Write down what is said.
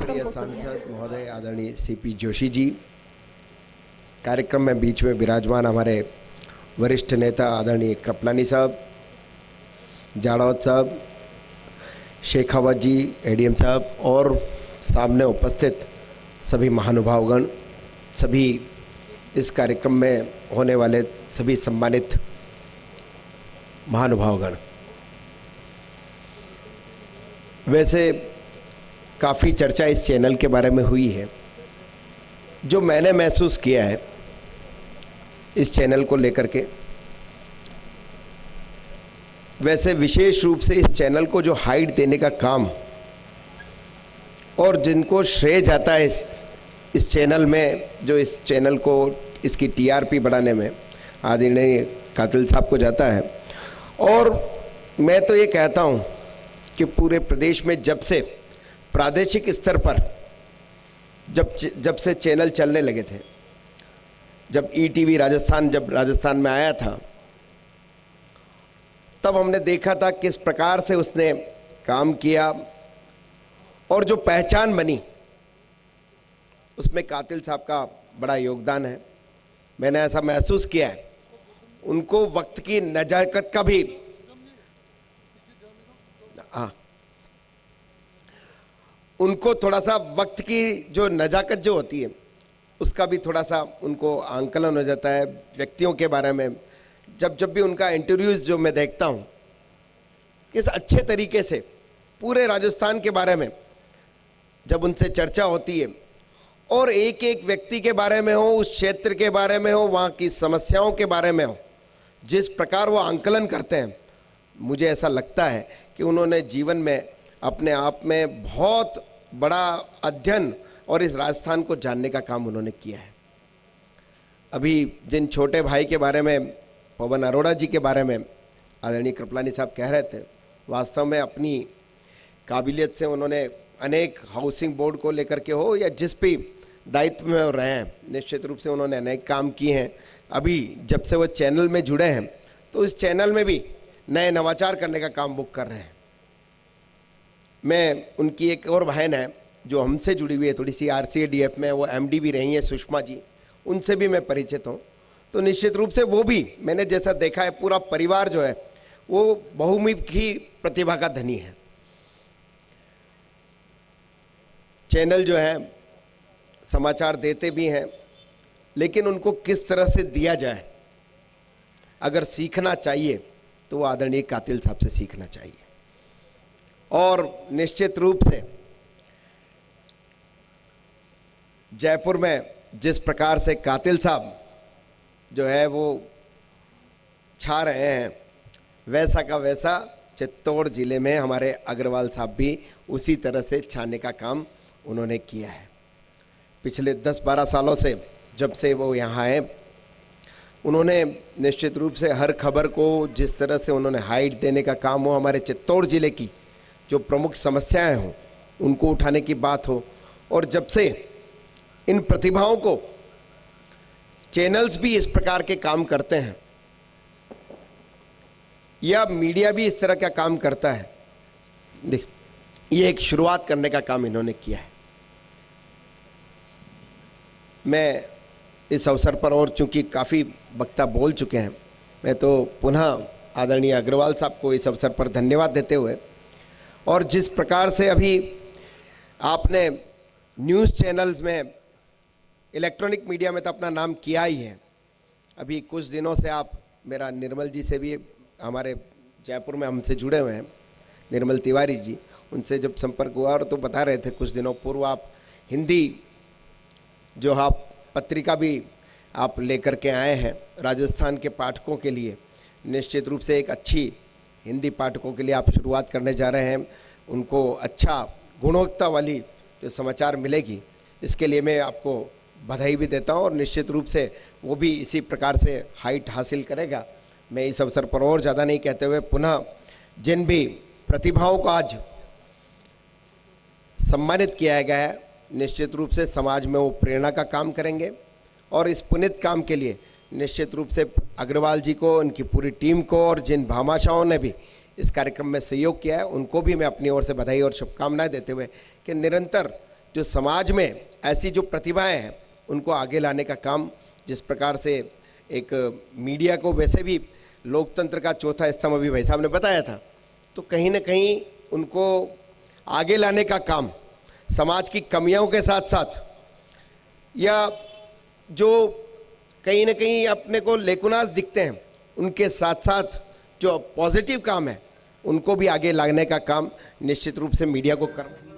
प्रिय सांसद महोदय आदरणीय सीपी जोशी जी, कार्यक्रम में बीच में विराजमान हमारे वरिष्ठ नेता आदरणीय कृपलानी साहब, जाड़ौत साहब, शेखावत जी, एडीएम साहब और सामने उपस्थित सभी महानुभावगण, सभी इस कार्यक्रम में होने वाले सभी सम्मानित महानुभावगण। वैसे काफ़ी चर्चा इस चैनल के बारे में हुई है। जो मैंने महसूस किया है इस चैनल को लेकर के, वैसे विशेष रूप से इस चैनल को जो हाइट देने का काम और जिनको श्रेय जाता है इस चैनल में, जो इस चैनल को इसकी टीआरपी बढ़ाने में आदरणीय कातिल साहब को जाता है। और मैं तो ये कहता हूँ कि पूरे प्रदेश में जब से प्रादेशिक स्तर पर जब से चैनल चलने लगे थे, जब ईटीवी राजस्थान में आया था, तब हमने देखा था किस प्रकार से उसने काम किया और जो पहचान बनी उसमें कातिल साहब का बड़ा योगदान है। मैंने ऐसा महसूस किया है। उनको वक्त की नजाकत का भी, उनको थोड़ा सा वक्त की जो नजाकत जो होती है उसका भी थोड़ा सा उनको आंकलन हो जाता है। व्यक्तियों के बारे में जब भी उनका इंटरव्यूज जो मैं देखता हूँ, किस अच्छे तरीके से पूरे राजस्थान के बारे में जब उनसे चर्चा होती है और एक एक व्यक्ति के बारे में हो, उस क्षेत्र के बारे में हो, वहाँ की समस्याओं के बारे में हो, जिस प्रकार वो आंकलन करते हैं, मुझे ऐसा लगता है कि उन्होंने जीवन में अपने आप में बहुत बड़ा अध्ययन और इस राजस्थान को जानने का काम उन्होंने किया है। अभी जिन छोटे भाई के बारे में, पवन अरोड़ा जी के बारे में आदरणीय कृपलानी साहब कह रहे थे, वास्तव में अपनी काबिलियत से उन्होंने अनेक हाउसिंग बोर्ड को लेकर के हो या जिस भी दायित्व में रहे हैं, निश्चित रूप से उन्होंने अनेक काम किए हैं। अभी जब से वो चैनल में जुड़े हैं तो इस चैनल में भी नए नवाचार करने का काम वो कर रहे हैं। मैं उनकी एक और बहन है जो हमसे जुड़ी हुई है थोड़ी सी, RCADF में वो MD भी रही हैं, सुषमा जी, उनसे भी मैं परिचित हूँ। तो निश्चित रूप से वो भी, मैंने जैसा देखा है, पूरा परिवार जो है वो बहुमुखी प्रतिभा का धनी है। चैनल जो है समाचार देते भी हैं, लेकिन उनको किस तरह से दिया जाए, अगर सीखना चाहिए तो वो आदरणीय कातिल साहब से सीखना चाहिए। और निश्चित रूप से जयपुर में जिस प्रकार से कातिल साहब जो है वो छा रहे हैं, वैसा का वैसा चित्तौड़ जिले में हमारे अग्रवाल साहब भी उसी तरह से छाने का काम उन्होंने किया है। पिछले 10-12 सालों से जब से वो यहाँ आए, उन्होंने निश्चित रूप से हर खबर को जिस तरह से उन्होंने हाइट देने का काम हो, हमारे चित्तौड़ जिले की जो प्रमुख समस्याएं हों उनको उठाने की बात हो, और जब से इन प्रतिभाओं को चैनल्स भी इस प्रकार के काम करते हैं या मीडिया भी इस तरह का काम करता है, देख ये एक शुरुआत करने का काम इन्होंने किया है। मैं इस अवसर पर, और चूंकि काफ़ी वक्ता बोल चुके हैं, मैं तो पुनः आदरणीय अग्रवाल साहब को इस अवसर पर धन्यवाद देते हुए, और जिस प्रकार से अभी आपने न्यूज़ चैनल्स में, इलेक्ट्रॉनिक मीडिया में तो अपना नाम किया ही है, अभी कुछ दिनों से आप, मेरा निर्मल जी से भी, हमारे जयपुर में हमसे जुड़े हुए हैं निर्मल तिवारी जी, उनसे जब संपर्क हुआ और तो बता रहे थे कुछ दिनों पूर्व आप हिंदी जो आप पत्रिका भी आप लेकर के आए हैं राजस्थान के पाठकों के लिए। निश्चित रूप से एक अच्छी हिंदी पाठकों के लिए आप शुरुआत करने जा रहे हैं, उनको अच्छा गुणवत्ता वाली जो समाचार मिलेगी, इसके लिए मैं आपको बधाई भी देता हूं, और निश्चित रूप से वो भी इसी प्रकार से हाइट हासिल करेगा। मैं इस अवसर पर और ज़्यादा नहीं कहते हुए, पुनः जिन भी प्रतिभाओं को आज सम्मानित किया गया है, निश्चित रूप से समाज में वो प्रेरणा का काम करेंगे, और इस पुनीत काम के लिए निश्चित रूप से अग्रवाल जी को, उनकी पूरी टीम को, और जिन भामाशाहों ने भी इस कार्यक्रम में सहयोग किया है, उनको भी मैं अपनी ओर से बधाई और शुभकामनाएं देते हुए कि निरंतर जो समाज में ऐसी जो प्रतिभाएं हैं उनको आगे लाने का काम, जिस प्रकार से एक मीडिया को वैसे भी लोकतंत्र का चौथा स्तंभ अभी भाई साहब ने बताया था, तो कहीं ना कहीं उनको आगे लाने का काम समाज की कमियों के साथ साथ, या जो कहीं ना कहीं अपने को लेकुनाज दिखते हैं उनके साथ साथ जो पॉजिटिव काम है उनको भी आगे लाने का काम निश्चित रूप से मीडिया को करना